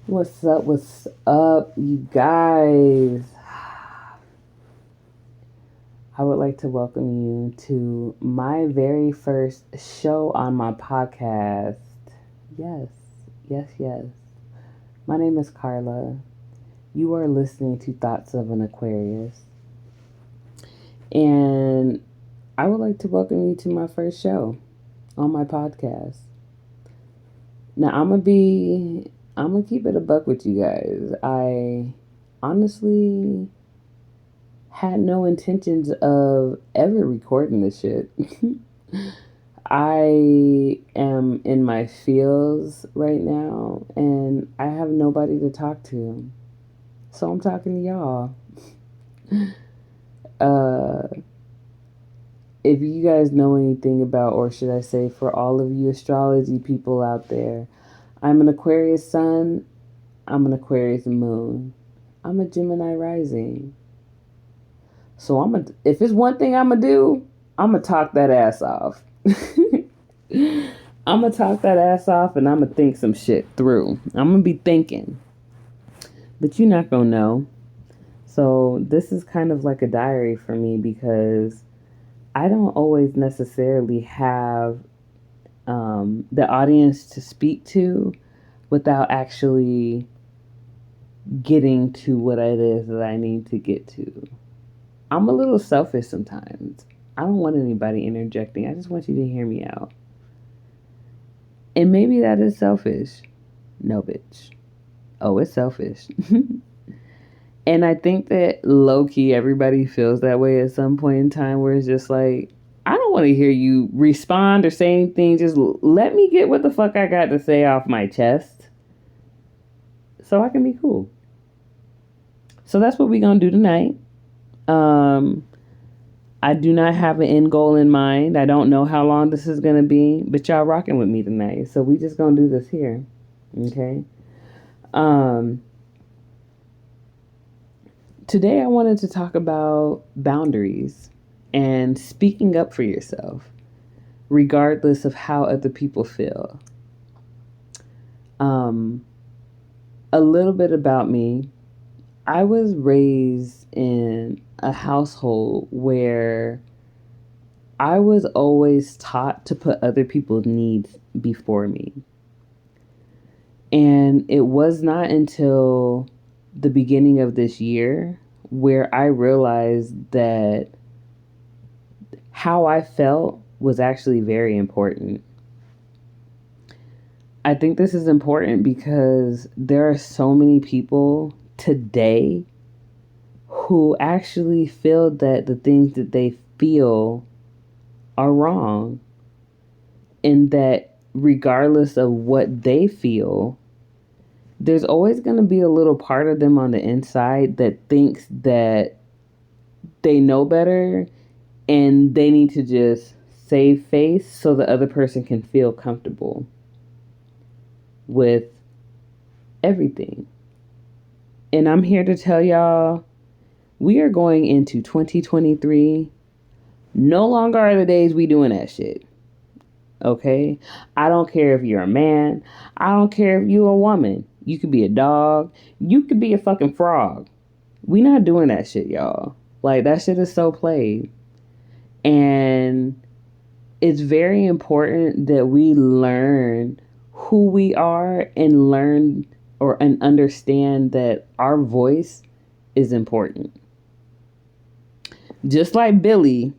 What's up, you guys? I would like to welcome you to my very first show on my podcast. Yes, yes. My name is Carla. You are listening to Thoughts of an Aquarius. And I would like to welcome you to my first show on my podcast. Now, I'm gonna keep it a buck with you guys. I honestly had no intentions of ever recording this shit. I am in my feels right now and I have nobody to talk to. So I'm talking to y'all. Uh, if you guys know anything about, or should I say, for all of you astrology people out there, I'm an Aquarius sun, I'm an Aquarius moon, I'm a Gemini rising. So if it's one thing I'm gonna do, I'm gonna talk that ass off. I'm gonna talk that ass off and I'm gonna think some shit through. I'm gonna be thinking, but you're not gonna know. So this is kind of like a diary for me because I don't always necessarily have the audience to speak to without actually getting to what it is that I need to get to. I'm a little selfish sometimes. I don't want anybody interjecting. I just want you to hear me out. And maybe that is selfish. No, bitch. Oh, it's selfish. And I think that low key, everybody feels that way at some point in time where it's just like, I don't want to hear you respond or say anything. Just let me get what the fuck I got to say off my chest so I can be cool. So that's what we're going to do tonight. I do not have an end goal in mind. I don't know how long this is going to be, but y'all rocking with me tonight. So we just going to do this here. Okay. Today I wanted to talk about boundaries and speaking up for yourself, regardless of how other people feel. A little bit about me. I was raised in a household where I was always taught to put other people's needs before me. And it was not until the beginning of this year where I realized that how I felt was actually very important. I think this is important because there are so many people today who actually feel that the things that they feel are wrong, and that regardless of what they feel, there's always going to be a little part of them on the inside that thinks that they know better and they need to just save face so the other person can feel comfortable with everything. And I'm here to tell y'all, we are going into 2023. No longer are the days we doing that shit. Okay? I don't care if you're a man. I don't care if you're a woman. You could be a dog. You could be a fucking frog. We not doing that shit, y'all. Like, that shit is so played. And it's very important that we learn who we are and learn and understand that our voice is important. Just like Billy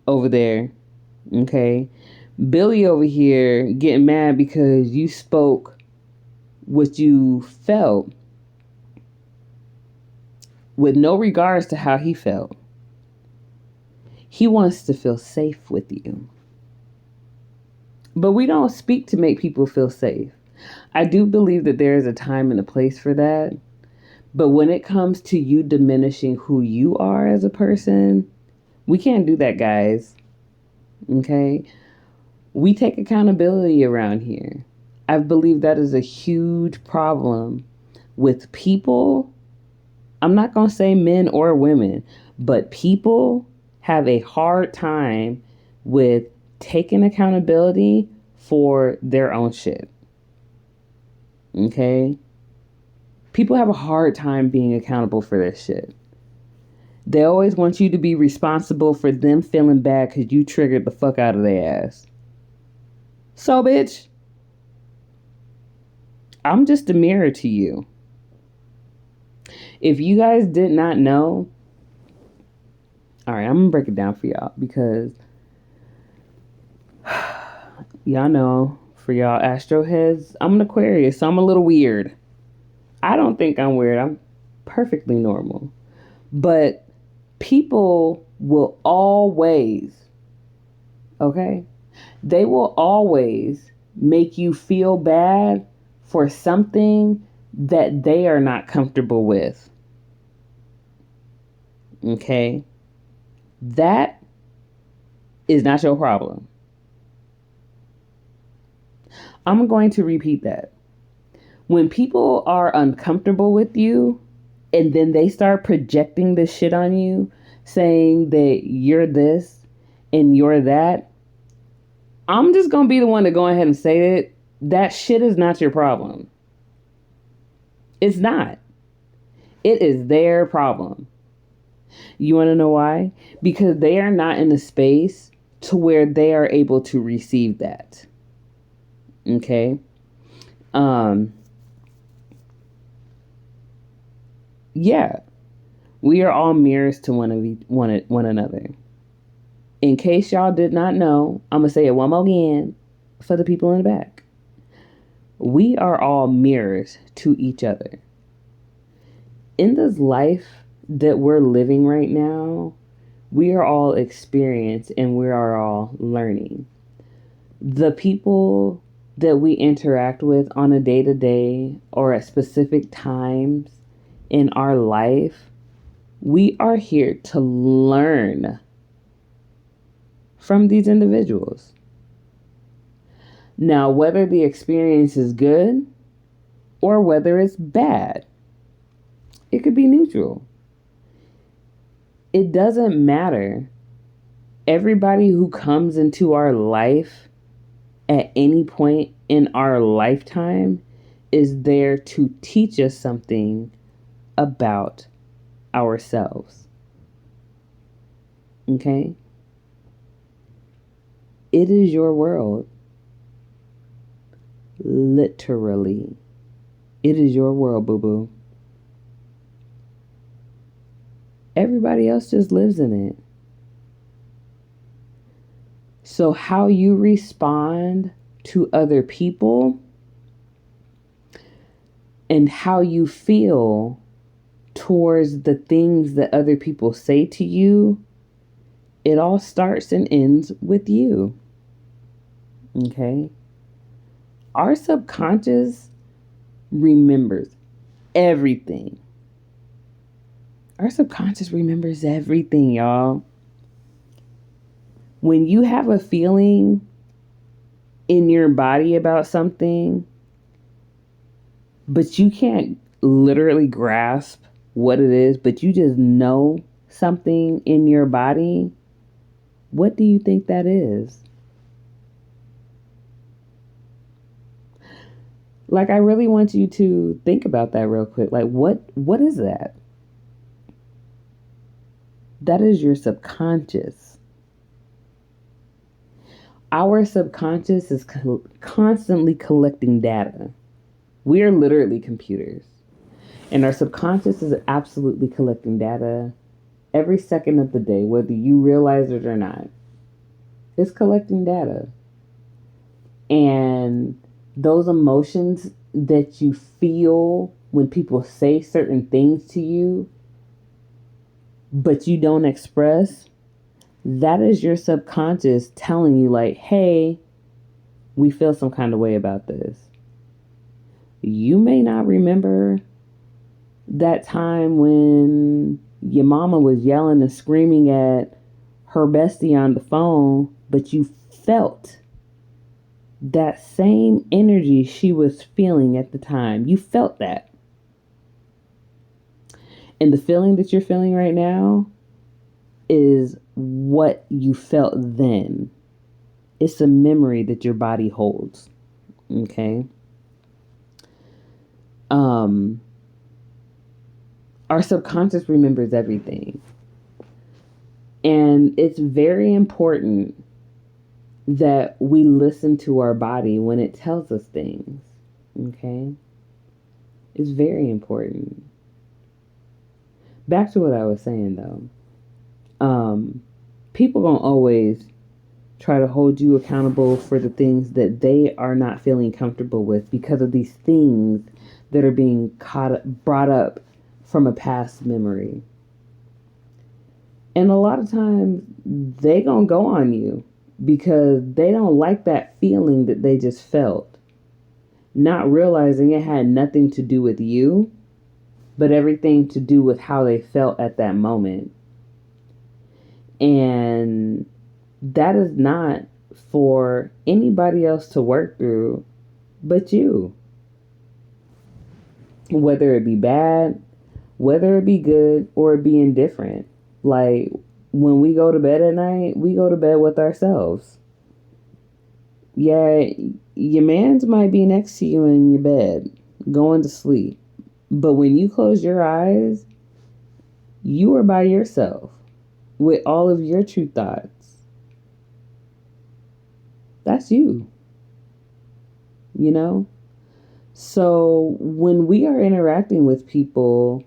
over there, okay? Billy over here getting mad because you spoke what you felt with no regards to how he felt. He wants to feel safe with you. But we don't speak to make people feel safe. I do believe that there is a time and a place for that. But when it comes to you diminishing who you are as a person, we can't do that, guys. Okay? We take accountability around here. I believe that is a huge problem with people. I'm not going to say men or women, but people have a hard time with taking accountability for their own shit. Okay? People have a hard time being accountable for this shit. They always want you to be responsible for them feeling bad because you triggered the fuck out of their ass. So, bitch, I'm just a mirror to you. If you guys did not know, all right, I'm going to break it down for y'all because y'all know, for y'all Astro heads, I'm an Aquarius, so I'm a little weird. I don't think I'm weird. I'm perfectly normal. But people will always, okay? They will always make you feel bad for something that they are not comfortable with. Okay? That is not your problem. I'm going to repeat that. When people are uncomfortable with you and then they start projecting this shit on you, saying that you're this and you're that, I'm just going to be the one to go ahead and say that that shit is not your problem. It's not. It is their problem. You want to know why? Because they are not in a space to where they are able to receive that. Okay? Yeah. We are all mirrors to one another. In case y'all did not know, I'm going to say it one more again for the people in the back. We are all mirrors to each other. In this life that we're living right now, we are all experienced and we are all learning. The people that we interact with on a day-to-day or at specific times in our life, we are here to learn from these individuals. Now, whether the experience is good or whether it's bad, it could be neutral. It doesn't matter. Everybody who comes into our life at any point in our lifetime is there to teach us something about ourselves. Okay? It is your world. Literally. It is your world, boo-boo. Everybody else just lives in it. So how you respond to other people and how you feel towards the things that other people say to you, it all starts and ends with you. Okay? Our subconscious remembers everything. Our subconscious remembers everything, y'all. When you have a feeling in your body about something, but you can't literally grasp what it is, but you just know something in your body, what do you think that is? Like, I really want you to think about that real quick. Like, what is that? That is your subconscious. Our subconscious is constantly collecting data. We are literally computers. And our subconscious is absolutely collecting data every second of the day, whether you realize it or not. It's collecting data. And those emotions that you feel when people say certain things to you, but you don't express, that is your subconscious telling you, like, hey, we feel some kind of way about this. You may not remember that time when your mama was yelling and screaming at her bestie on the phone, but you felt that same energy she was feeling at the time. You felt that. And the feeling that you're feeling right now is what you felt then. It's a memory that your body holds. Okay? Our subconscious remembers everything. And it's very important that we listen to our body when it tells us things. Okay? It's very important. Back to what I was saying though. People gonna always try to hold you accountable for the things that they are not feeling comfortable with because of these things that are being brought up from a past memory. And a lot of times they gonna go on you because they don't like that feeling that they just felt, not realizing it had nothing to do with you, but everything to do with how they felt at that moment. And that is not for anybody else to work through but you. Whether it be bad, whether it be good, or it be indifferent. Like, when we go to bed at night, we go to bed with ourselves. Yeah, your mans might be next to you in your bed, going to sleep. But when you close your eyes, you are by yourself with all of your true thoughts. That's you, you know? So when we are interacting with people,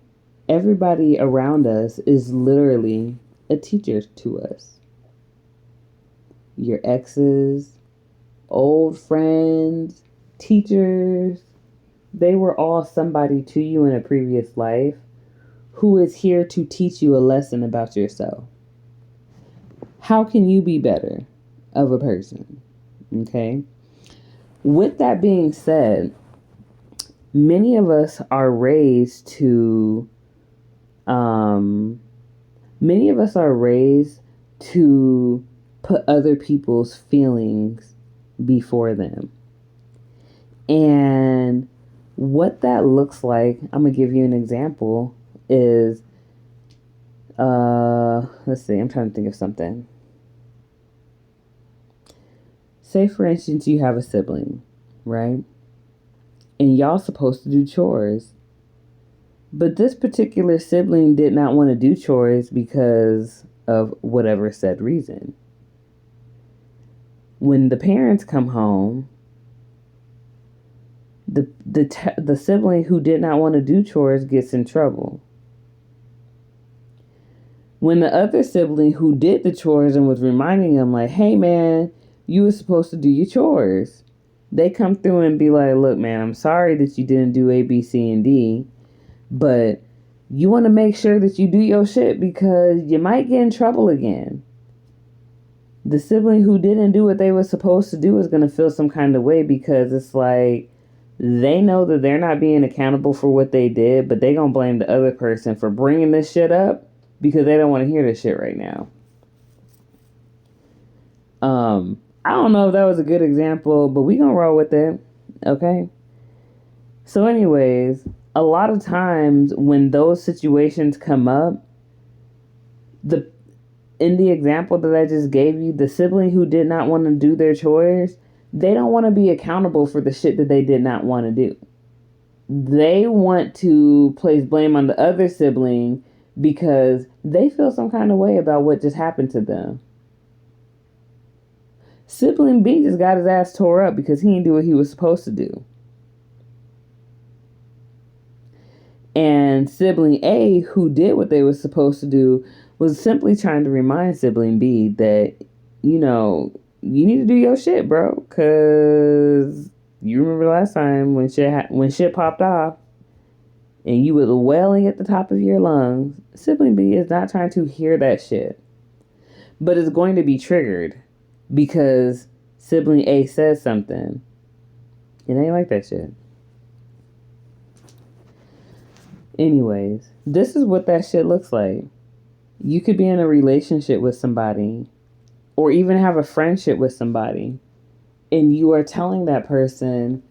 everybody around us is literally a teacher to us. Your exes, old friends, teachers, they were all somebody to you in a previous life who is here to teach you a lesson about yourself. How can you be better of a person? Okay. With that being said, many of us are raised to, many of us are raised to put other people's feelings before them. And what that looks like, I'm going to give you an example, is, let's see, I'm trying to think of something. Say, for instance, you have a sibling, right? And y'all supposed to do chores. But this particular sibling did not want to do chores because of whatever said reason. When the parents come home, the sibling who did not want to do chores gets in trouble. When the other sibling who did the chores and was reminding them like, hey man, you were supposed to do your chores, they come through and be like, look man, I'm sorry that you didn't do A, B, C, and D, but you want to make sure that you do your shit because you might get in trouble again. The sibling who didn't do what they were supposed to do is going to feel some kind of way because it's like they know that they're not being accountable for what they did, but they going to blame the other person for bringing this shit up because they don't want to hear this shit right now. I don't know if that was a good example, but we going to roll with it. Okay. So anyways, a lot of times when those situations come up, in the example that I just gave you, the sibling who did not want to do their chores, they don't want to be accountable for the shit that they did not want to do. They want to place blame on the other sibling because they feel some kind of way about what just happened to them. Sibling B just got his ass tore up because he didn't do what he was supposed to do. And sibling A, who did what they were supposed to do, was simply trying to remind sibling B that, you know, you need to do your shit, bro. Because you remember last time when shit popped off and you were wailing at the top of your lungs. Sibling B is not trying to hear that shit. But it's going to be triggered because sibling A says something. It ain't like that shit. Anyways, this is what that shit looks like. You could be in a relationship with somebody or even have a friendship with somebody and you are telling that person,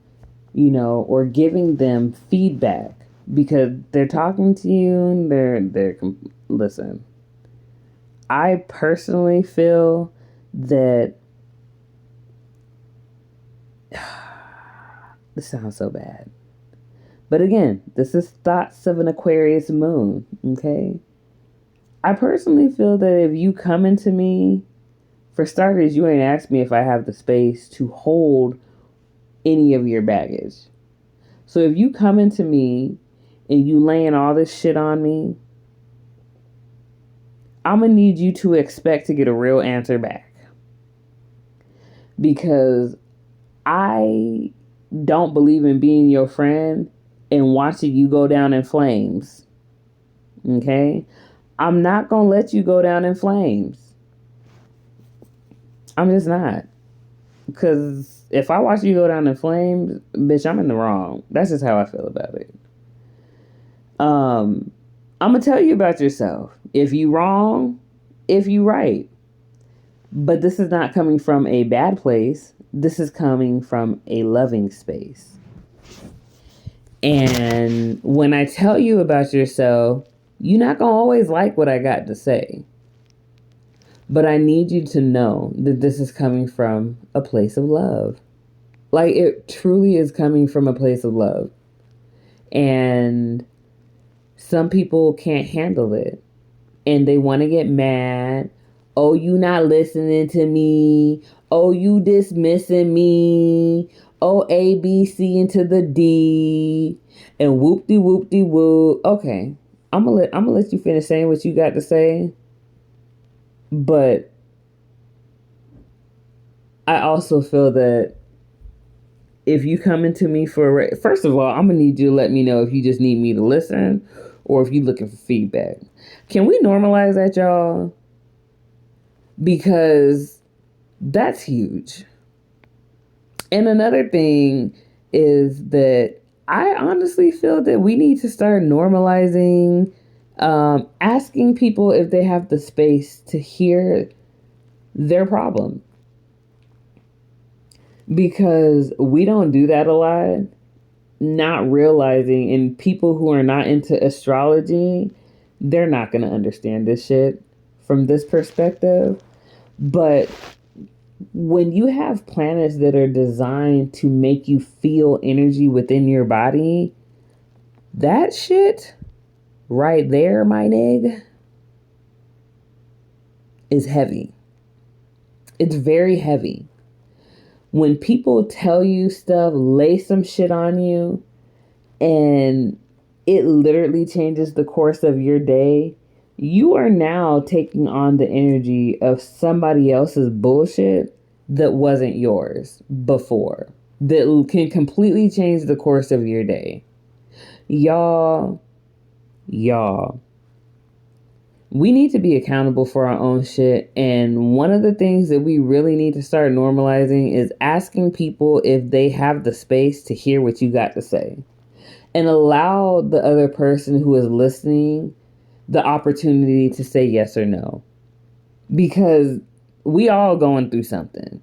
you know, or giving them feedback because they're talking to you and listen. I personally feel that this sounds so bad. But again, this is thoughts of an Aquarius moon, okay? I personally feel that if you come into me, for starters, you ain't asked me if I have the space to hold any of your baggage. So if you come into me and you laying all this shit on me, I'm going to need you to expect to get a real answer back. Because I don't believe in being your friend and watching you go down in flames. Okay? I'm not going to let you go down in flames. I'm just not. Because if I watch you go down in flames, bitch, I'm in the wrong. That's just how I feel about it. I'm going to tell you about yourself. If you wrong, if you right. But this is not coming from a bad place. This is coming from a loving space. And when I tell you about yourself, you're not going to always like what I got to say. But I need you to know that this is coming from a place of love. Like, it truly is coming from a place of love. And some people can't handle it. And they want to get mad. Oh, you not listening to me. Oh, you dismissing me. Oh, A, B, C into the D. And whoop-de-whoop-de-whoop. Okay. I'm gonna let you finish saying what you got to say. But I also feel that if you come into me first of all, I'm going to need you to let me know if you just need me to listen or if you're looking for feedback. Can we normalize that, y'all? Because that's huge. And another thing is that I honestly feel that we need to start normalizing asking people if they have the space to hear their problem. Because we don't do that a lot, not realizing, and people who are not into astrology, they're not going to understand this shit from this perspective. But when you have planets that are designed to make you feel energy within your body, that shit right there, my nigga, is heavy. It's very heavy. When people tell you stuff, lay some shit on you, and it literally changes the course of your day, you are now taking on the energy of somebody else's bullshit that wasn't yours before, that can completely change the course of your day. Y'all, we need to be accountable for our own shit. And one of the things that we really need to start normalizing is asking people if they have the space to hear what you got to say. And allow the other person who is listening the opportunity to say yes or no. Because we all going through something.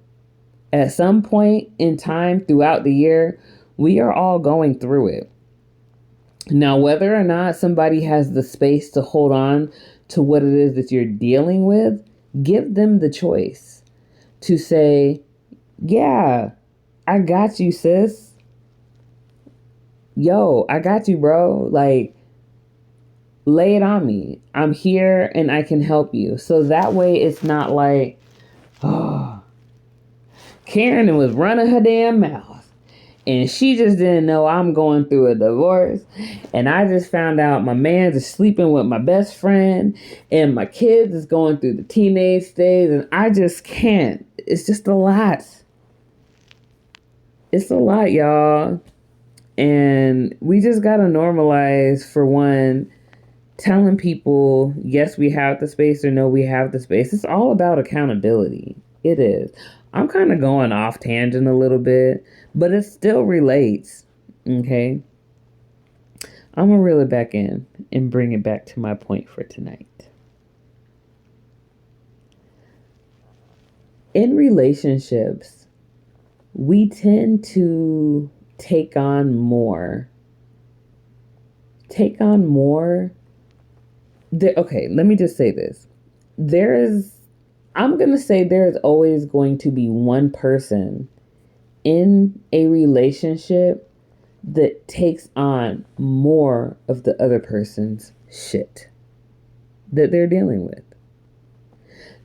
At some point in time throughout the year, we are all going through it. Now, whether or not somebody has the space to hold on to what it is that you're dealing with, give them the choice to say, yeah, I got you, sis. Yo, I got you, bro. Like, lay it on me. I'm here and I can help you. So that way it's not like, oh, Karen was running her damn mouth. And she just didn't know I'm going through a divorce. And I just found out my man's is sleeping with my best friend. And my kids is going through the teenage stage. And I just can't. It's just a lot. It's a lot, y'all. And we just got to normalize, for one, telling people, yes, we have the space, or no, we have the space. It's all about accountability. It is. I'm kind of going off tangent a little bit, but it still relates. Okay. I'm going to reel it back in and bring it back to my point for tonight. In relationships, we tend to take on more. Okay, let me just say this. I'm going to say there is always going to be one person in a relationship that takes on more of the other person's shit that they're dealing with.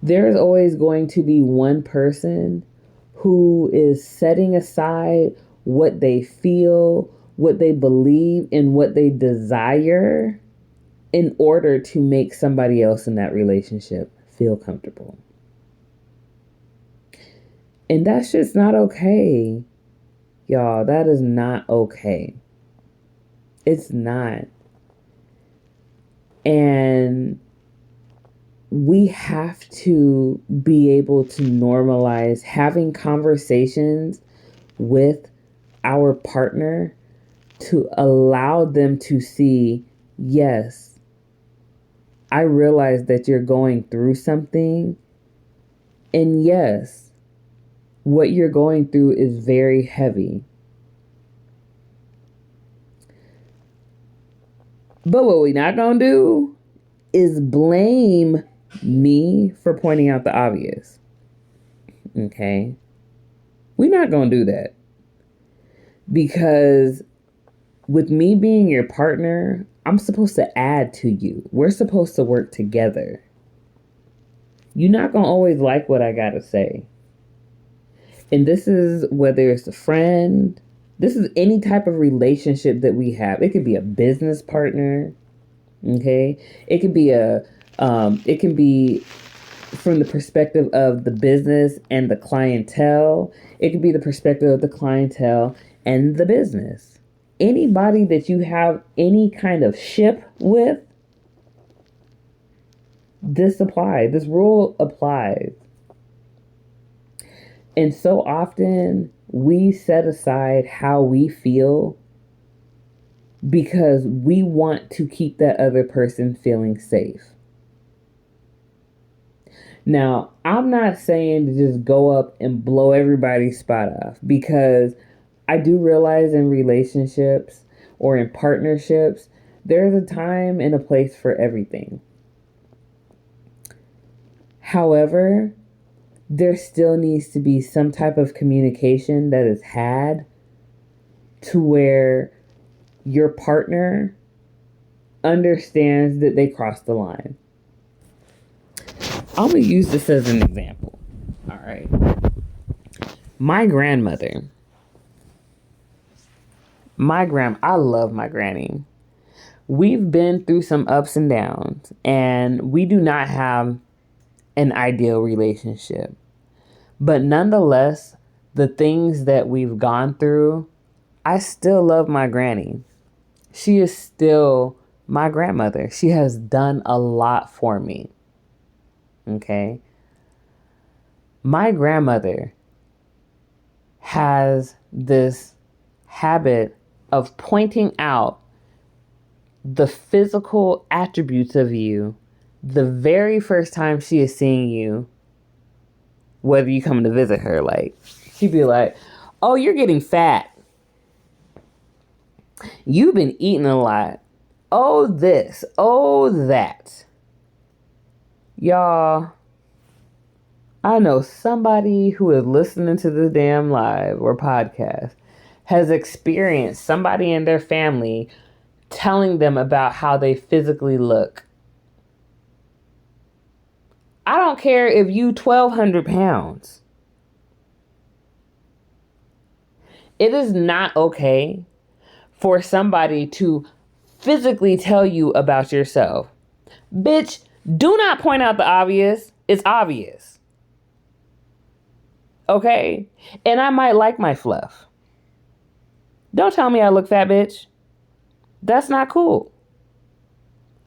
There's always going to be one person who is setting aside what they feel, what they believe, and what they desire in order to make somebody else in that relationship feel comfortable. And that's just not okay. Y'all, that is not okay. It's not. And we have to be able to normalize having conversations with our partner to allow them to see, yes, I realize that you're going through something. And yes, what you're going through is very heavy. But what we're not going to do is blame me for pointing out the obvious. Okay? We're not going to do that. Because with me being your partner, I'm supposed to add to you. We're supposed to work together. You're not going to always like what I got to say. And this is whether it's a friend, this is any type of relationship that we have. It could be a business partner, okay? It can be from the perspective of the business and the clientele. It could be the perspective of the clientele and the business. Anybody that you have any kind of ship with, this applies. This rule applies. And so often we set aside how we feel because we want to keep that other person feeling safe. Now, I'm not saying to just go up and blow everybody's spot off, because I do realize in relationships or in partnerships, there's a time and a place for everything. However, there still needs to be some type of communication that is had to where your partner understands that they crossed the line. I'm going to use this as an example. All right. My grandmother. I love my granny. We've been through some ups and downs, and we do not have an ideal relationship. But nonetheless, the things that we've gone through, I still love my granny. She is still my grandmother. She has done a lot for me. Okay? My grandmother has this habit of pointing out the physical attributes of you the very first time she is seeing you, whether you come to visit her. Like, she'd be like, oh, you're getting fat. You've been eating a lot. Oh, this. Oh, that. Y'all, I know somebody who is listening to this damn live or podcast has experienced somebody in their family telling them about how they physically look. I don't care if you 1,200 pounds. It is not okay for somebody to physically tell you about yourself. Bitch, do not point out the obvious. It's obvious. Okay? And I might like my fluff. Don't tell me I look fat, bitch. That's not cool.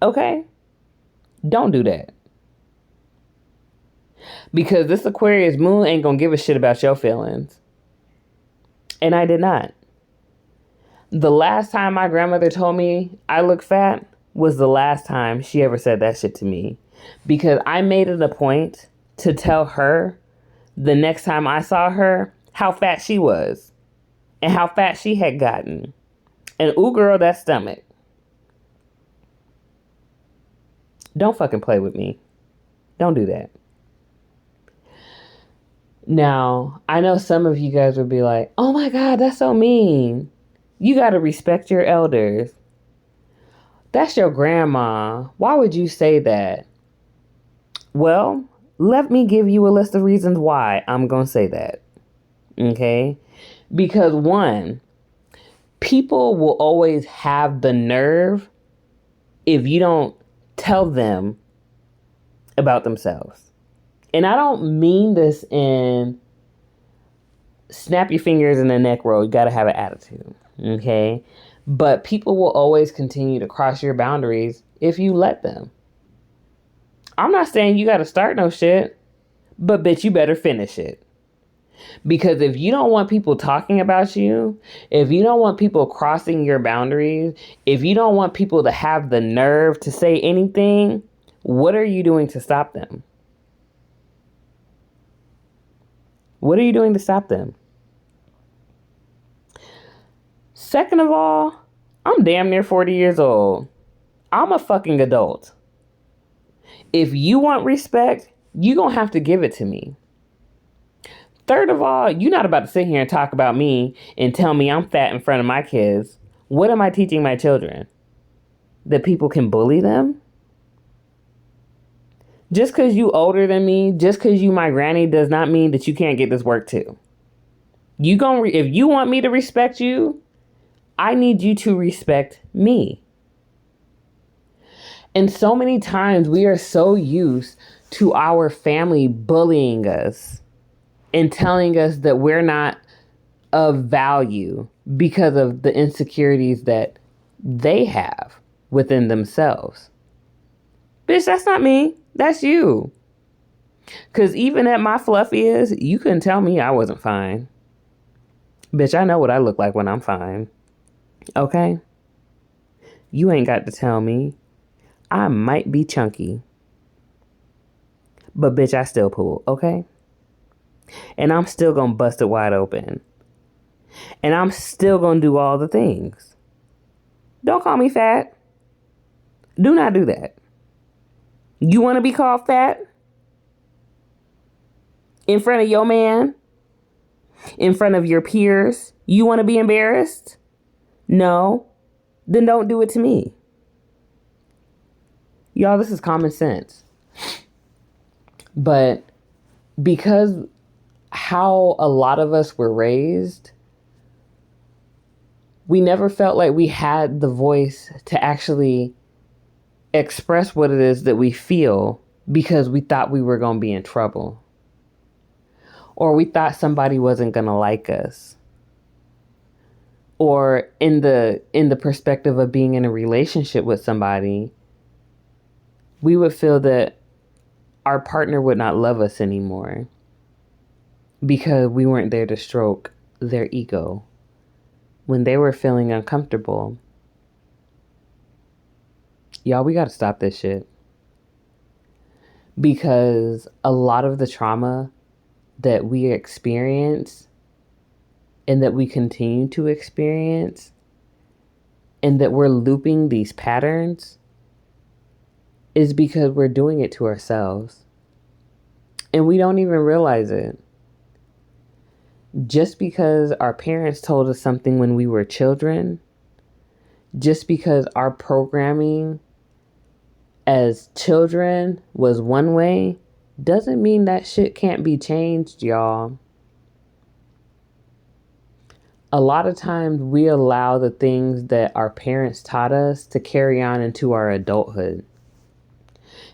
Okay? Don't do that. Because this Aquarius moon ain't gonna give a shit about your feelings. And I did not. The last time my grandmother told me I look fat was the last time she ever said that shit to me. Because I made it a point to tell her the next time I saw her how fat she was and how fat she had gotten. And ooh, girl, that stomach. Don't fucking play with me. Don't do that. Now, I know some of you guys would be like, oh my God, that's so mean. You got to respect your elders. That's your grandma. Why would you say that? Well, let me give you a list of reasons why I'm going to say that. Okay? Because one, people will always have the nerve if you don't tell them about themselves. And I don't mean this in snap your fingers in the neck roll. You got to have an attitude. Okay? But people will always continue to cross your boundaries if you let them. I'm not saying you got to start no shit, but bitch, you better finish it. Because if you don't want people talking about you, if you don't want people crossing your boundaries, if you don't want people to have the nerve to say anything, what are you doing to stop them? What are you doing to stop them? Second of all, I'm damn near 40 years old. I'm a fucking adult. If you want respect, you're going to have to give it to me. Third of all, you're not about to sit here and talk about me and tell me I'm fat in front of my kids. What am I teaching my children? That people can bully them? Just because you older than me, just because you my granny, does not mean that you can't get this work too. If you want me to respect you, I need you to respect me. And so many times we are so used to our family bullying us and telling us that we're not of value because of the insecurities that they have within themselves. Bitch, that's not me. That's you. Because even at my fluffiest, you couldn't tell me I wasn't fine. Bitch, I know what I look like when I'm fine. Okay? You ain't got to tell me. I might be chunky. But bitch, I still pull, okay? And I'm still gonna bust it wide open. And I'm still gonna do all the things. Don't call me fat. Do not do that. You wanna be called fat? In front of your man? In front of your peers? You wanna be embarrassed? No. Then don't do it to me. Y'all, this is common sense. But because how a lot of us were raised, we never felt like we had the voice to actually express what it is that we feel because we thought we were going to be in trouble. Or we thought somebody wasn't going to like us. Or in the perspective of being in a relationship with somebody, we would feel that our partner would not love us anymore because we weren't there to stroke their ego when they were feeling uncomfortable. Y'all, we got to stop this shit. Because a lot of the trauma that we experience and that we continue to experience and that we're looping these patterns is because we're doing it to ourselves. And we don't even realize it. Just because our parents told us something when we were children, just because our programming as children was one way, doesn't mean that shit can't be changed, y'all. A lot of times we allow the things that our parents taught us to carry on into our adulthood.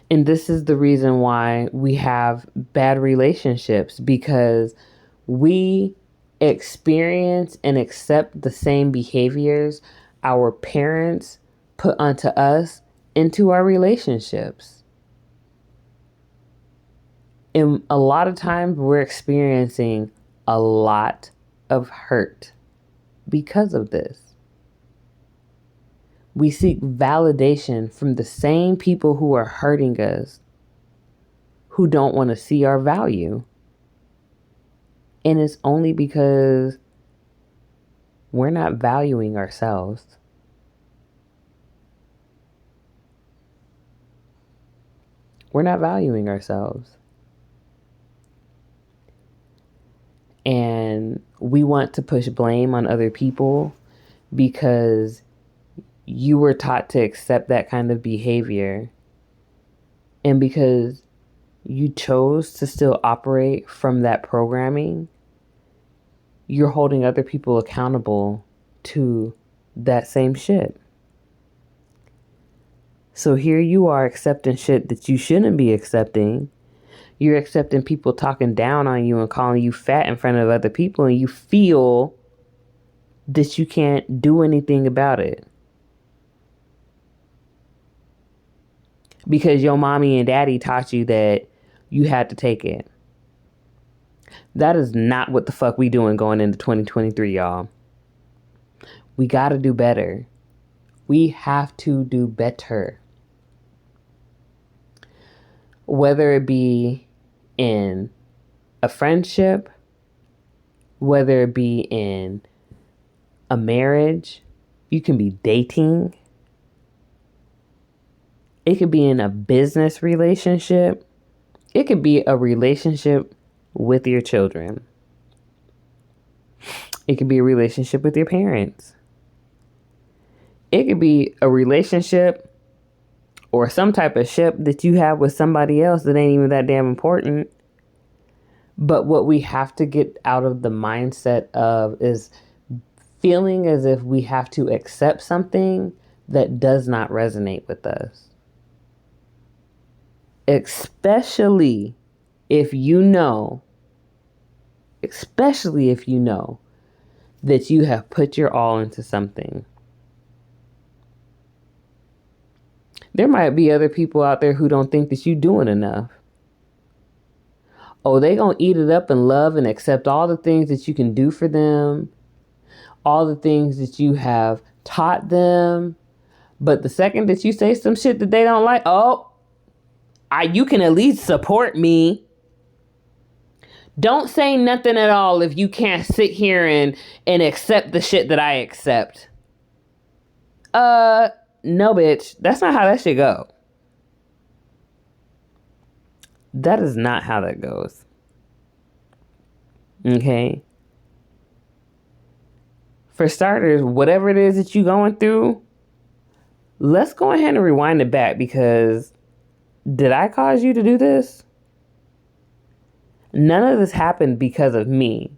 And this is the reason why we have bad relationships, because we experience and accept the same behaviors our parents put onto us into our relationships. And a lot of times we're experiencing a lot of hurt because of this. We seek validation from the same people who are hurting us, who don't want to see our value. And it's only because we're not valuing ourselves. We're not valuing ourselves. And we want to push blame on other people because you were taught to accept that kind of behavior, and because you chose to still operate from that programming, you're holding other people accountable to that same shit. So here you are accepting shit that you shouldn't be accepting. You're accepting people talking down on you and calling you fat in front of other people, and you feel that you can't do anything about it because your mommy and daddy taught you that you had to take it. That is not what the fuck we doing going into 2023, y'all. We got to do better. We have to do better. Whether it be in a friendship, whether it be in a marriage, you can be dating. It could be in a business relationship. It could be a relationship with your children. It could be a relationship with your parents. It could be a relationship or some type of ship that you have with somebody else that ain't even that damn important. But what we have to get out of the mindset of is feeling as if we have to accept something that does not resonate with us. Especially if you know that you have put your all into something. There might be other people out there who don't think that you're doing enough. Oh, they gonna eat it up and love and accept all the things that you can do for them, all the things that you have taught them. But the second that you say some shit that they don't like, you can at least support me. Don't say nothing at all if you can't sit here and accept the shit that I accept. No, bitch. That's not how that shit go. That is not how that goes. Okay? For starters, whatever it is that you're going through, let's go ahead and rewind it back, because did I cause you to do this? None of this happened because of me.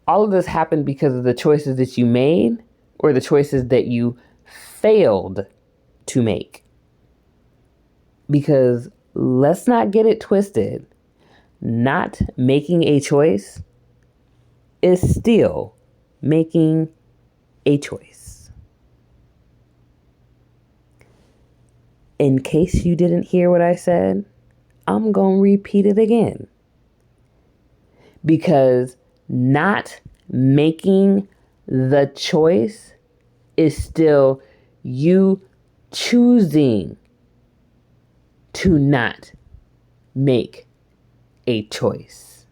All of this happened because of the choices that you made or the choices that you failed to make. Because let's not get it twisted. Not making a choice is still making a choice. In case you didn't hear what I said, I'm going to repeat it again. Because not making the choice is still you choosing to not make a choice.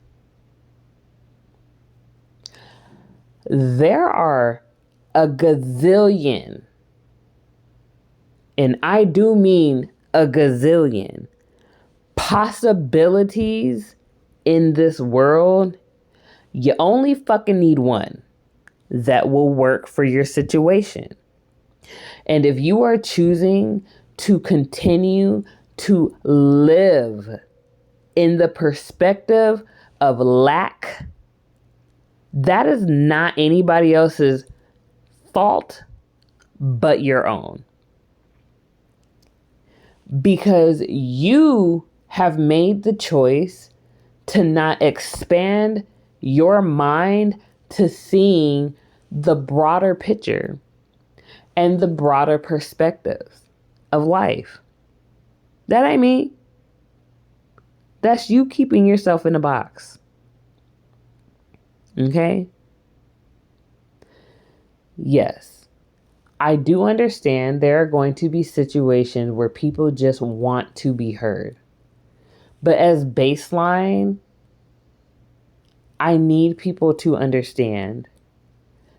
There are a gazillion, and I do mean a gazillion, possibilities in this world. You only fucking need one that will work for your situation. And if you are choosing to continue to live in the perspective of lack, that is not anybody else's fault but your own. Because you have made the choice to not expand your mind to seeing the broader picture and the broader perspectives of life. That ain't me. That's you keeping yourself in a box. Okay? Yes, I do understand there are going to be situations where people just want to be heard. But as baseline, I need people to understand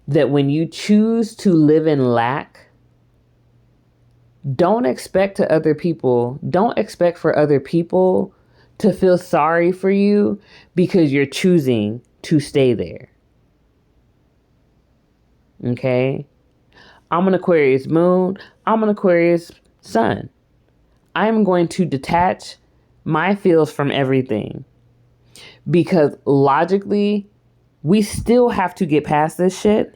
that when you choose to live in lack, don't expect for other people to feel sorry for you because you're choosing to stay there. Okay? I'm an Aquarius moon. I'm an Aquarius sun. I'm going to detach my feels from everything because logically, we still have to get past this shit.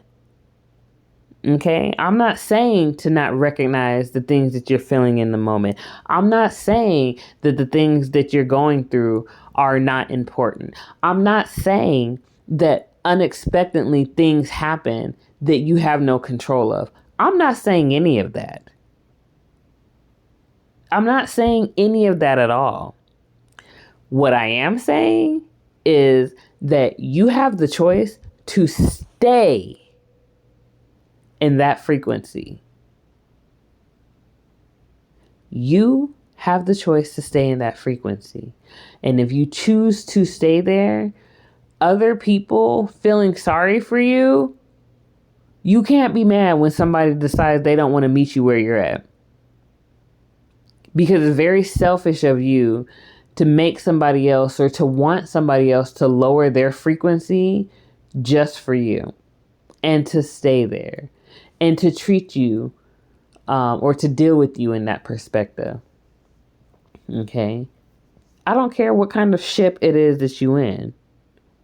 Okay? I'm not saying to not recognize the things that you're feeling in the moment. I'm not saying that the things that you're going through are not important. I'm not saying that unexpectedly things happen that you have no control of. I'm not saying any of that. I'm not saying any of that at all. What I am saying is that you have the choice to stay in that frequency. You have the choice to stay in that frequency. And if you choose to stay there, other people feeling sorry for you, you can't be mad when somebody decides they don't want to meet you where you're at. Because it's very selfish of you to make somebody else or to want somebody else to lower their frequency just for you and to stay there and to treat you or to deal with you in that perspective. Okay? I don't care what kind of ship it is that you in.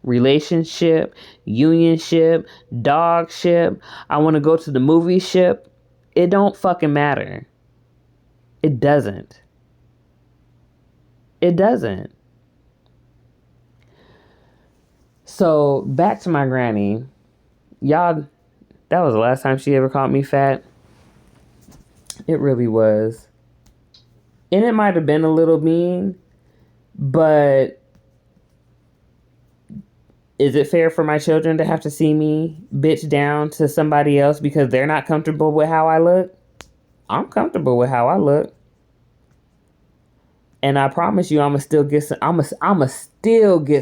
Relationship, unionship, dog ship. I want to go to the movie ship. It don't fucking matter. It doesn't. It doesn't. So back to my granny. Y'all, that was the last time she ever called me fat. It really was. And it might have been a little mean, but is it fair for my children to have to see me bitch down to somebody else because they're not comfortable with how I look? I'm comfortable with how I look. And I promise you, I'ma still get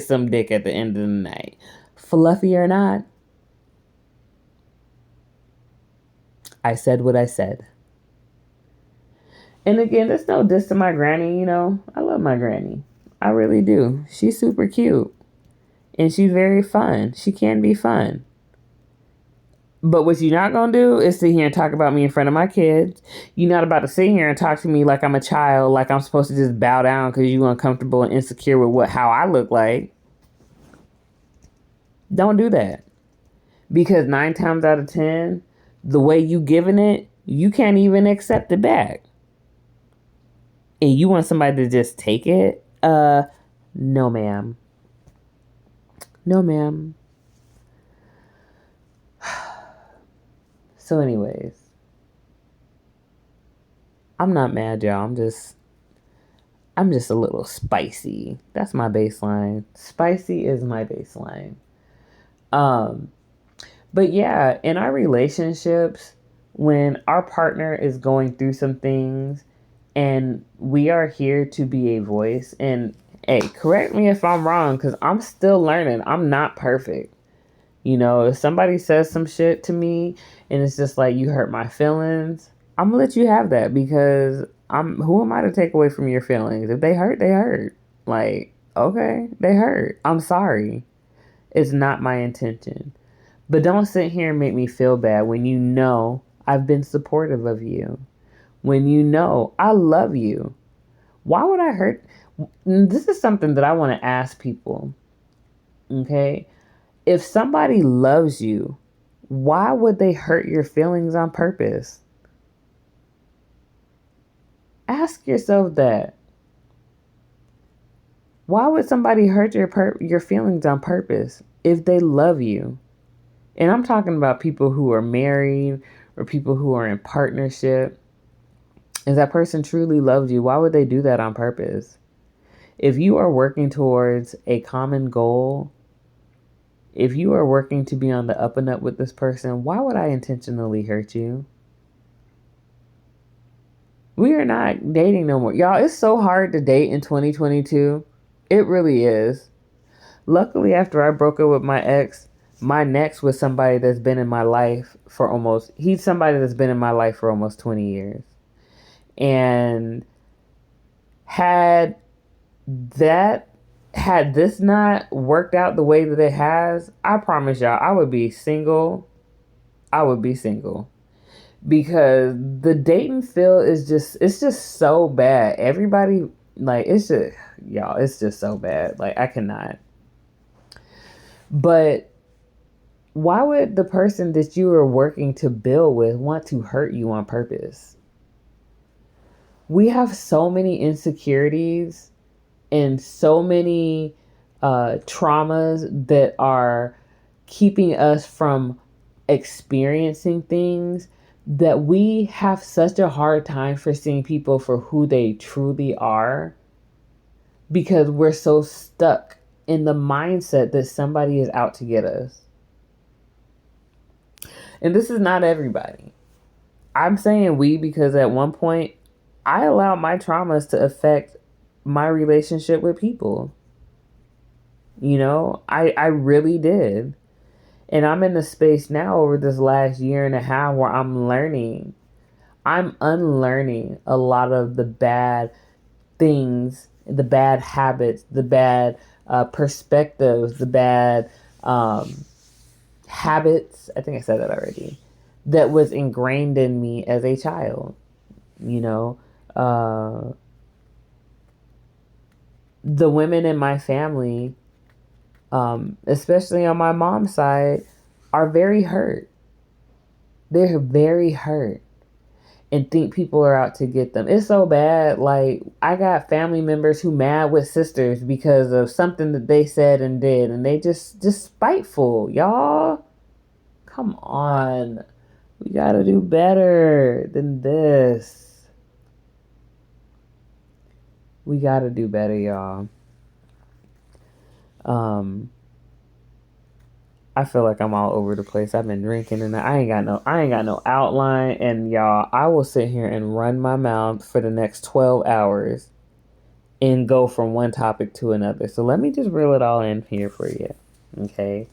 some dick at the end of the night. Fluffy or not. I said what I said. And again, there's no diss to my granny, you know. I love my granny. I really do. She's super cute. And she's very fun. She can be fun. But what you're not going to do is sit here and talk about me in front of my kids. You're not about to sit here and talk to me like I'm a child, like I'm supposed to just bow down because you're uncomfortable and insecure with how I look like. Don't do that. Because 9 times out of 10, the way you giving it, you can't even accept it back. And you want somebody to just take it? No, ma'am. No, ma'am. So anyways, I'm not mad, y'all. I'm just a little spicy. That's my baseline. Spicy is my baseline. But yeah, in our relationships, when our partner is going through some things and we are here to be a voice, and hey, correct me if I'm wrong, because I'm still learning. I'm not perfect. You know, if somebody says some shit to me and it's just like you hurt my feelings, I'm gonna let you have that because who am I to take away from your feelings? If they hurt, they hurt. Like, okay, they hurt. I'm sorry. It's not my intention. But don't sit here and make me feel bad when you know I've been supportive of you. When you know I love you. Why would I hurt? This is something that I want to ask people. Okay? If somebody loves you, why would they hurt your feelings on purpose? Ask yourself that. Why would somebody hurt your feelings on purpose if they love you? And I'm talking about people who are married or people who are in partnership. If that person truly loves you, why would they do that on purpose? If you are working towards a common goal, if you are working to be on the up and up with this person, why would I intentionally hurt you? We are not dating no more. Y'all, it's so hard to date in 2022. It really is. Luckily, after I broke up with my ex, my next was somebody that's been in my life for he's somebody that's been in my life for almost 20 years. And had this not worked out the way that it has, I promise y'all, I would be single I would be single. Because the dating field is just, it's just so bad. Everybody, like, it's just, y'all, it's just so bad. Like, I cannot. But why would the person that you are working to build with want to hurt you on purpose? We have so many insecurities and so many traumas that are keeping us from experiencing things, that we have such a hard time for seeing people for who they truly are, because we're so stuck in the mindset that somebody is out to get us. And this is not everybody. I'm saying we because at one point I allowed my traumas to affect my relationship with people. You know, I really did. And I'm in the space now over this last year and a half where I'm learning. I'm unlearning a lot of the bad things, the bad habits, the bad perspectives, the bad habits. I think I said that already. That was ingrained in me as a child. You know, the women in my family, especially on my mom's side, are very hurt. They're very hurt and think people are out to get them. It's so bad. Like, I got family members who mad with sisters because of something that they said and did, and they just spiteful, y'all. Come on. We gotta do better than this. We gotta do better, y'all. I feel like I'm all over the place. I've been drinking and I ain't got no outline, and y'all, I will sit here and run my mouth for the next 12 hours and go from one topic to another. So let me just reel it all in here for you. Okay?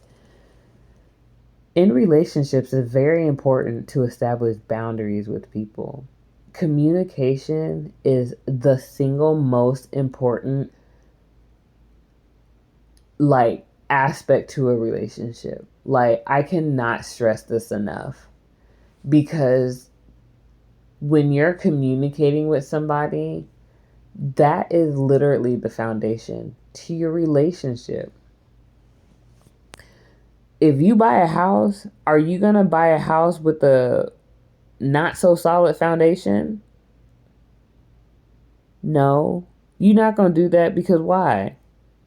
In relationships, it's very important to establish boundaries with people. Communication is the single most important, like, aspect to a relationship. Like, I cannot stress this enough, because when you're communicating with somebody, that is literally the foundation to your relationship. If you buy a house, are you going to buy a house with a not so solid foundation? No. You're not going to do that, because why?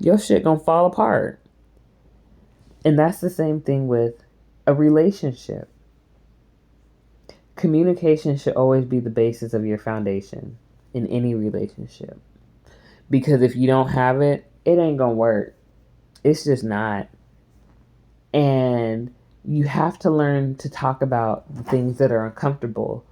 Your shit going to fall apart. And that's the same thing with a relationship. Communication should always be the basis of your foundation in any relationship. Because if you don't have it, it ain't going to work. It's just not. And you have to learn to talk about the things that are uncomfortable.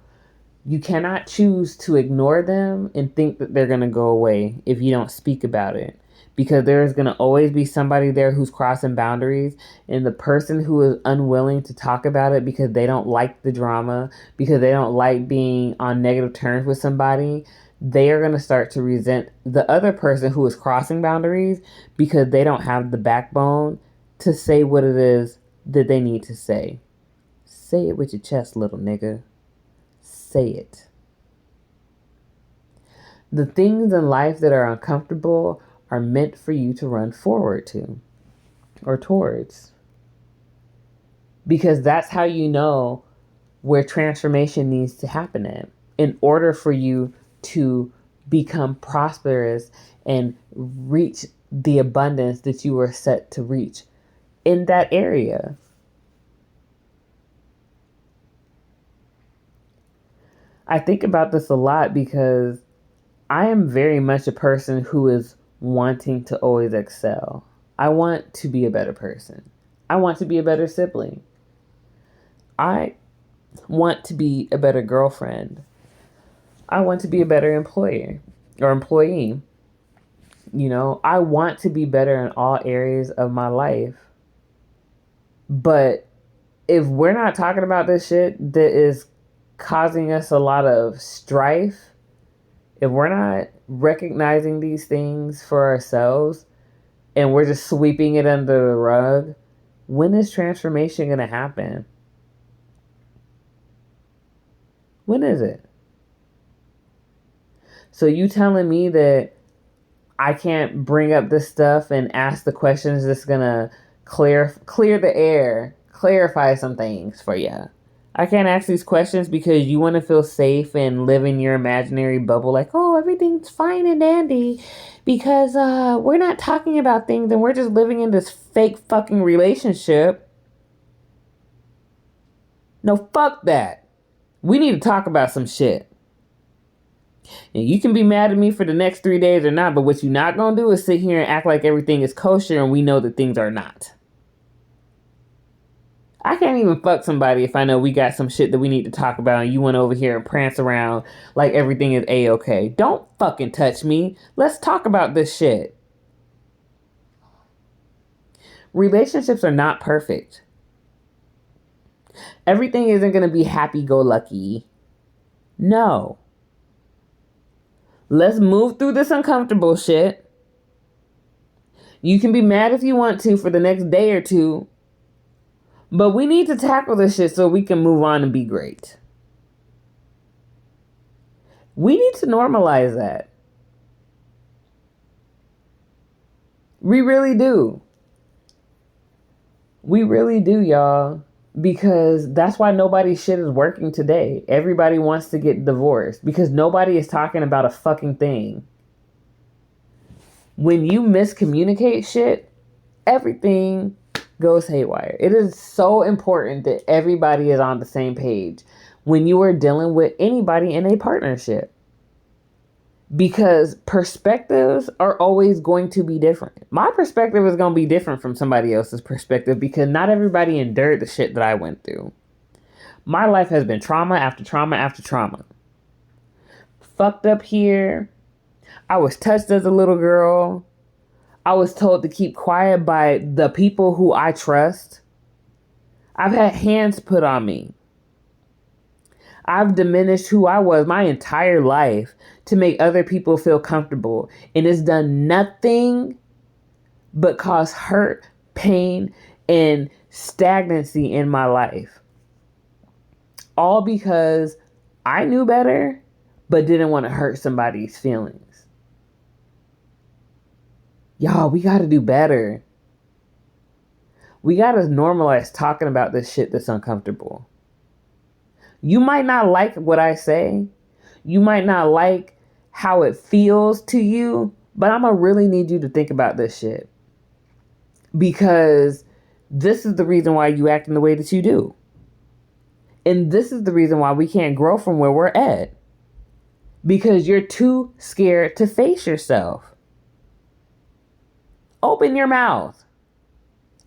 You cannot choose to ignore them and think that they're going to go away if you don't speak about it. Because there is going to always be somebody there who's crossing boundaries. And the person who is unwilling to talk about it because they don't like the drama, because they don't like being on negative terms with somebody, they are going to start to resent the other person who is crossing boundaries, because they don't have the backbone to say what it is that they need to say. Say it with your chest, little nigga. Say it. The things in life that are uncomfortable are meant for you to run forward to or towards. Because that's how you know where transformation needs to happen in order for you to become prosperous and reach the abundance that you were set to reach in that area. I think about this a lot because I am very much a person who is wanting to always excel. I want to be a better person. I want to be a better sibling. I want to be a better girlfriend. I want to be a better employer or employee. You know, I want to be better in all areas of my life. But if we're not talking about this shit that is causing us a lot of strife, if we're not recognizing these things for ourselves and we're just sweeping it under the rug, when is transformation going to happen? When is it? So you telling me that I can't bring up this stuff and ask the questions that's gonna clear the air, clarify some things for you. I can't ask these questions because you want to feel safe and live in your imaginary bubble, like, oh, everything's fine and dandy, because we're not talking about things and we're just living in this fake fucking relationship. No, fuck that. We need to talk about some shit. And you can be mad at me for the next 3 days or not, but what you're not going to do is sit here and act like everything is kosher and we know that things are not. I can't even fuck somebody if I know we got some shit that we need to talk about and you went over here and prance around like everything is A-okay. Don't fucking touch me. Let's talk about this shit. Relationships are not perfect. Everything isn't going to be happy-go-lucky. No. Let's move through this uncomfortable shit. You can be mad if you want to for the next day or two, but we need to tackle this shit so we can move on and be great. We need to normalize that. We really do. We really do, y'all. Because that's why nobody's shit is working today. Everybody wants to get divorced because nobody is talking about a fucking thing. When you miscommunicate shit, everything goes haywire. It is so important that everybody is on the same page when you are dealing with anybody in a partnership. Because perspectives are always going to be different. My perspective is going to be different from somebody else's perspective because not everybody endured the shit that I went through. My life has been trauma after trauma after trauma. Fucked up here. I was touched as a little girl. I was told to keep quiet by the people who I trust. I've had hands put on me. I've diminished who I was my entire life to make other people feel comfortable. And it's done nothing but cause hurt, pain, and stagnancy in my life. All because I knew better, but didn't want to hurt somebody's feelings. Y'all, we got to do better. We got to normalize talking about this shit that's uncomfortable. You might not like what I say. You might not like how it feels to you, but I'm going to really need you to think about this shit. Because this is the reason why you act in the way that you do. And this is the reason why we can't grow from where we're at. Because you're too scared to face yourself. Open your mouth.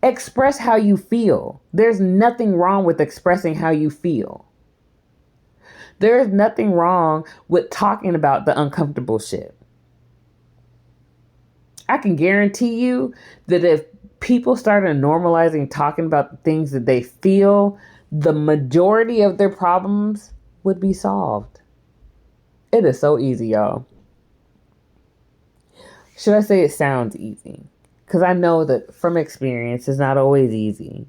Express how you feel. There's nothing wrong with expressing how you feel. There is nothing wrong with talking about the uncomfortable shit. I can guarantee you that if people started normalizing talking about the things that they feel, the majority of their problems would be solved. It is so easy, y'all. Should I say it sounds easy? Because I know that from experience, it's not always easy.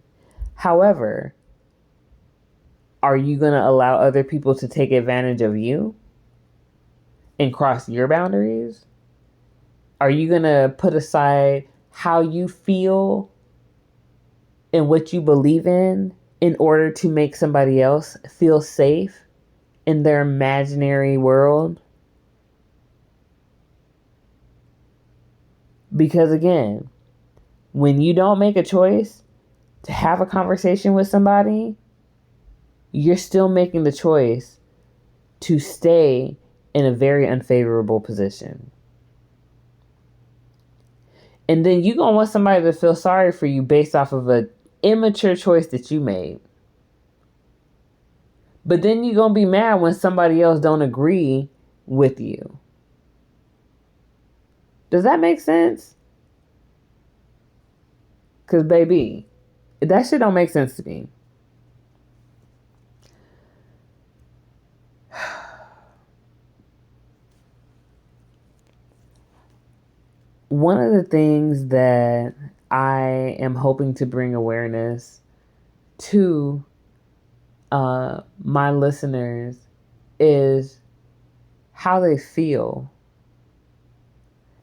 However, are you going to allow other people to take advantage of you and cross your boundaries? Are you going to put aside how you feel and what you believe in order to make somebody else feel safe in their imaginary world? Because again, when you don't make a choice to have a conversation with somebody, you're still making the choice to stay in a very unfavorable position. And then you're going to want somebody to feel sorry for you based off of an immature choice that you made. But then you're going to be mad when somebody else don't agree with you. Does that make sense? Because, baby, that shit don't make sense to me. One of the things that I am hoping to bring awareness to my listeners is how they feel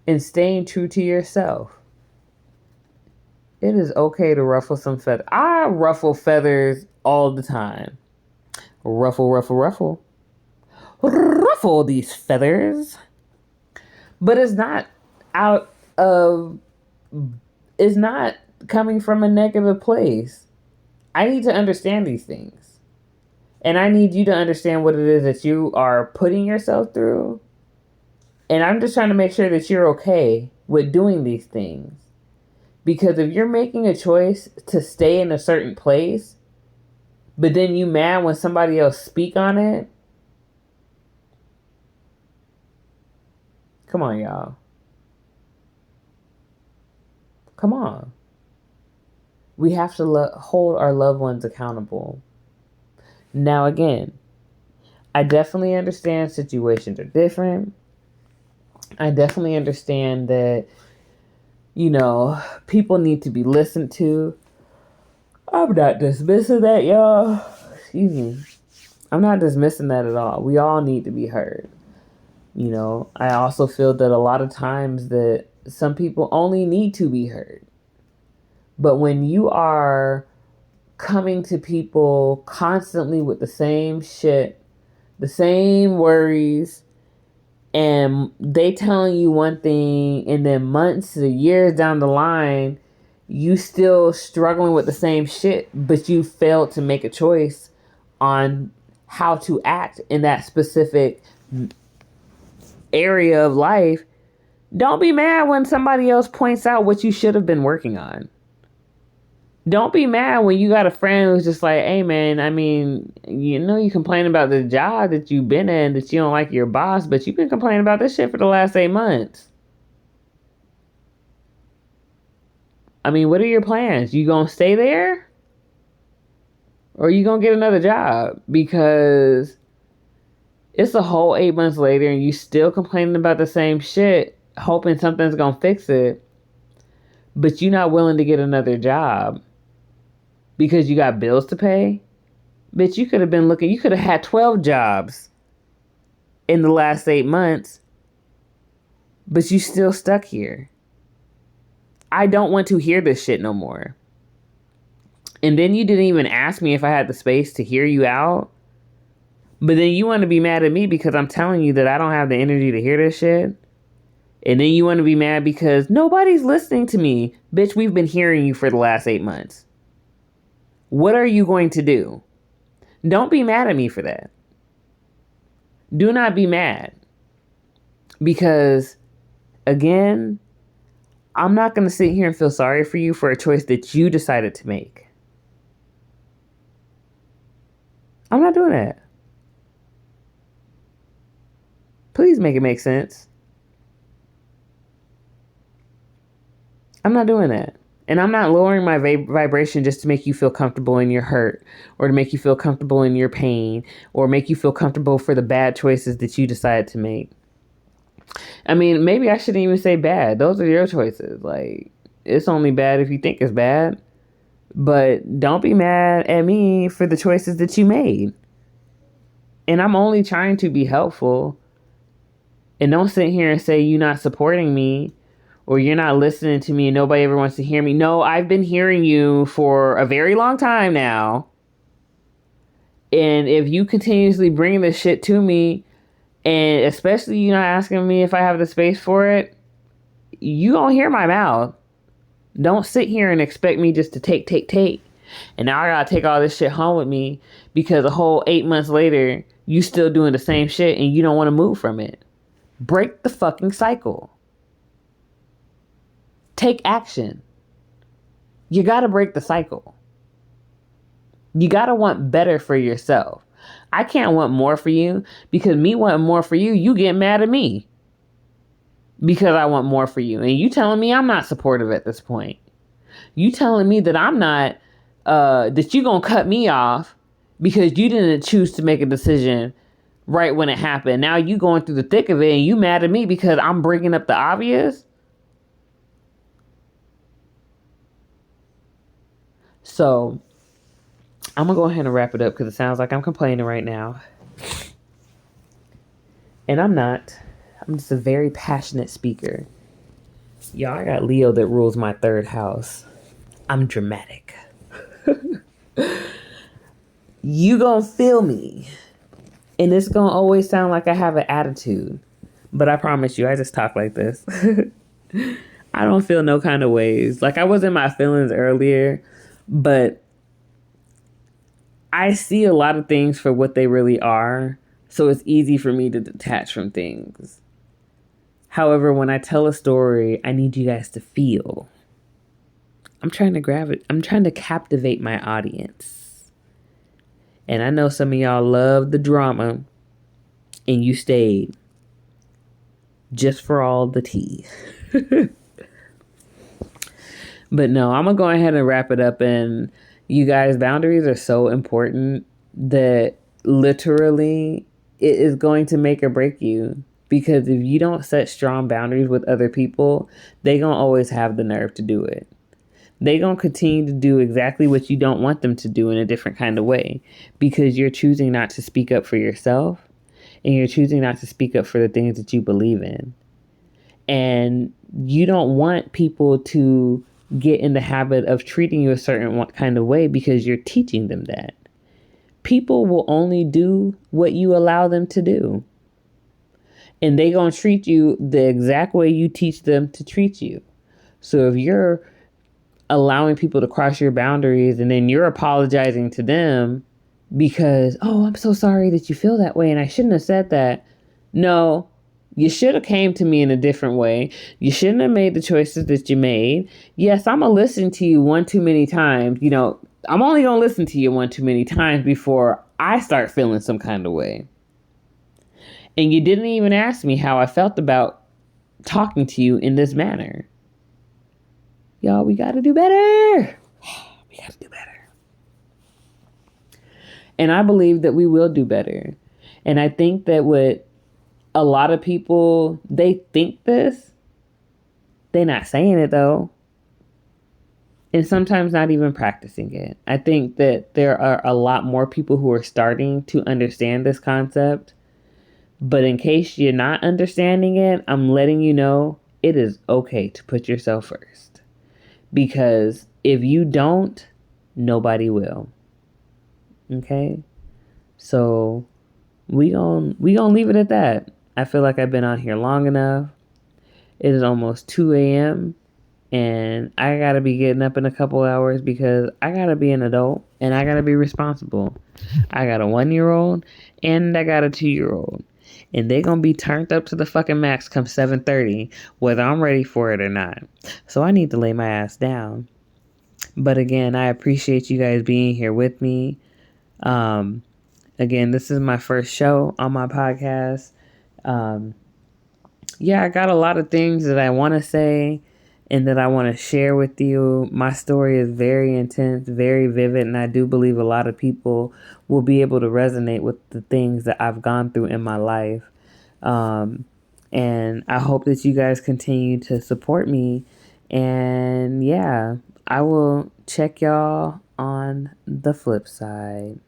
and staying true to yourself. It is okay to ruffle some feathers. I ruffle feathers all the time. Ruffle, ruffle, ruffle. Ruffle these feathers. But it's not out of, it's not coming from a negative place. I need to understand these things. And I need you to understand what it is that you are putting yourself through. And I'm just trying to make sure that you're okay with doing these things. Because if you're making a choice to stay in a certain place, but then you mad when somebody else speak on it, come on, y'all. Come on. We have to hold our loved ones accountable. Now, again, I definitely understand situations are different. I definitely understand that, people need to be listened to. I'm not dismissing that, y'all. Excuse me. I'm not dismissing that at all. We all need to be heard. I also feel that a lot of times that some people only need to be heard. But when you are coming to people constantly with the same shit, the same worries, and they telling you one thing, and then months to years down the line, you still struggling with the same shit, but you failed to make a choice on how to act in that specific area of life, don't be mad when somebody else points out what you should have been working on. Don't be mad when you got a friend who's just like, hey man, I mean, you complain about the job that you've been in, that you don't like your boss, but you've been complaining about this shit for the last 8 months. I mean, what are your plans? You gonna stay there? Or you gonna get another job? Because it's a whole 8 months later and you still complaining about the same shit, hoping something's gonna fix it, but you're not willing to get another job because you got bills to pay. Bitch, you could have had 12 jobs in the last 8 months, but you still stuck here. I don't want to hear this shit no more. And then you didn't even ask me if I had the space to hear you out. But then you want to be mad at me because I'm telling you that I don't have the energy to hear this shit. And then you want to be mad because nobody's listening to me. Bitch, we've been hearing you for the last 8 months. What are you going to do? Don't be mad at me for that. Do not be mad. Because, again, I'm not going to sit here and feel sorry for you for a choice that you decided to make. I'm not doing that. Please make it make sense. I'm not doing that. And I'm not lowering my vibration just to make you feel comfortable in your hurt, or to make you feel comfortable in your pain, or make you feel comfortable for the bad choices that you decided to make. I mean, maybe I shouldn't even say bad. Those are your choices. Like, it's only bad if you think it's bad. But don't be mad at me for the choices that you made. And I'm only trying to be helpful. And don't sit here and say you're not supporting me, or you're not listening to me and nobody ever wants to hear me. No, I've been hearing you for a very long time now. And if you continuously bring this shit to me, and especially you not asking me if I have the space for it, you gonna hear my mouth. Don't sit here and expect me just to take. And now I gotta take all this shit home with me because a whole 8 months later, you still doing the same shit and you don't want to move from it. Break the fucking cycle. Take action. You gotta break the cycle. You gotta want better for yourself. I can't want more for you because me wanting more for you, you get mad at me because I want more for you. And you telling me I'm not supportive at this point. You telling me that I'm not, that you gonna cut me off because you didn't choose to make a decision right when it happened. Now you going through the thick of it and you mad at me because I'm bringing up the obvious. So I'm gonna go ahead and wrap it up because it sounds like I'm complaining right now. And I'm not. I'm just a very passionate speaker. Y'all, I got Leo that rules my third house. I'm dramatic. You gonna feel me. And it's gonna always sound like I have an attitude. But I promise you, I just talk like this. I don't feel no kind of ways. Like I was in my feelings earlier, but I see a lot of things for what they really are. So it's easy for me to detach from things. However, when I tell a story, I need you guys to feel. I'm trying to grab it. I'm trying to captivate my audience. And I know some of y'all love the drama and you stayed just for all the tea. But no, I'm going to go ahead and wrap it up. And you guys, boundaries are so important that literally it is going to make or break you. Because if you don't set strong boundaries with other people, they going to always have the nerve to do it. They going to continue to do exactly what you don't want them to do in a different kind of way. Because you're choosing not to speak up for yourself. And you're choosing not to speak up for the things that you believe in. And you don't want people to get in the habit of treating you a certain kind of way because you're teaching them that. People will only do what you allow them to do. And they gonna treat you the exact way you teach them to treat you. So if you're allowing people to cross your boundaries and then you're apologizing to them because, oh, I'm so sorry that you feel that way and I shouldn't have said that. No, you should have came to me in a different way. You shouldn't have made the choices that you made. Yes, I'm going to listen to you one too many times. You know, I'm only going to listen to you one too many times before I start feeling some kind of way. And you didn't even ask me how I felt about talking to you in this manner. Y'all, we got to do better. We got to do better. And I believe that we will do better. And I think that what a lot of people, they think this. They're not saying it though. And sometimes not even practicing it. I think that there are a lot more people who are starting to understand this concept. But in case you're not understanding it, I'm letting you know it is okay to put yourself first. Because if you don't, nobody will. Okay? So we gonna leave it at that. I feel like I've been on here long enough. It is almost 2 a.m. and I gotta be getting up in a couple hours because I gotta be an adult and I gotta be responsible. I got a 1-year-old and I got a 2-year-old. And they gonna be turned up to the fucking max come 7:30, whether I'm ready for it or not. So I need to lay my ass down. But again, I appreciate you guys being here with me. Again, this is my first show on my podcast. Yeah, I got a lot of things that I want to say and that I want to share with you. My story is very intense, very vivid, and I do believe a lot of people will be able to resonate with the things that I've gone through in my life. And I hope that you guys continue to support me. And yeah, I will check y'all on the flip side.